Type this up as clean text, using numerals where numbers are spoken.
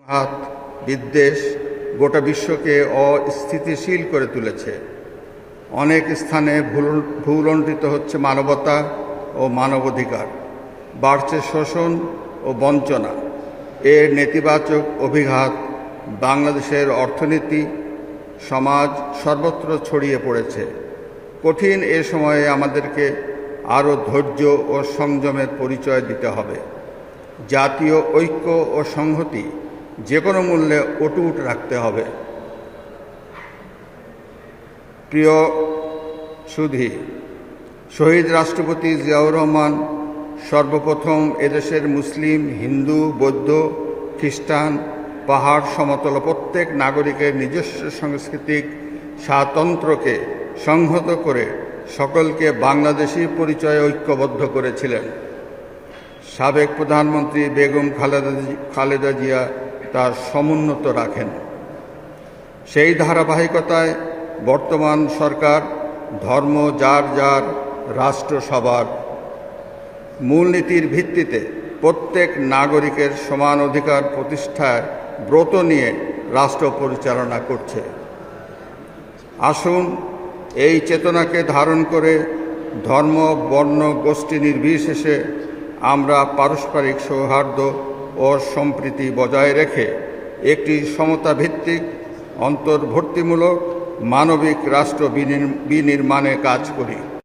হাত বিদ্বেষ গোটা বিশ্বকে অস্থিতিশীল করে তুলেছে। অনেক স্থানে ভূলুণ্ঠিত হচ্ছে মানবতা ও মানবাধিকার, বাড়ছে শোষণ ও বঞ্চনা। এর নেতিবাচক অভিঘাত বাংলাদেশের অর্থনীতি, সমাজ সর্বত্র ছড়িয়ে পড়েছে। কঠিন এ সময়ে আমাদেরকে আরও ধৈর্য ও সংযমের পরিচয় দিতে হবে। জাতীয় ঐক্য ও সংহতি যে কোনো মূল্যে অটুট রাখতে হবে। প্রিয় সুধী, শহীদ রাষ্ট্রপতি জিয়াউর রহমান সর্বপ্রথম এদেশের মুসলিম, হিন্দু, বৌদ্ধ, খ্রিস্টান, পাহাড় সমতল প্রত্যেক নাগরিকের নিজস্ব সাংস্কৃতিক স্বাতন্ত্র্যকে সংহত করে সকলকে বাংলাদেশী পরিচয়ে ঐক্যবদ্ধ করেছিলেন। সাবেক প্রধানমন্ত্রী বেগম খালেদা জিয়া তার সমুন্নত রাখেন। সেই ধারাবাহিকতায় বর্তমান সরকার ধর্ম যার যার, রাষ্ট্র সবার মূলনীতির ভিত্তিতে প্রত্যেক নাগরিকের সমান অধিকার প্রতিষ্ঠায় ব্রত নিয়ে রাষ্ট্র পরিচালনা করছে। আসুন এই চেতনাকে ধারণ করে ধর্ম, বর্ণ, গোষ্ঠী নির্বিশেষে আমরা পারস্পরিক সৌহার্দ্য ও সম্প্রীতি বজায় রেখে একটি সমতাভিত্তিক, অন্তর্ভুক্তিমূলক, মানবিক রাষ্ট্র বিনির্মাণে কাজ করি।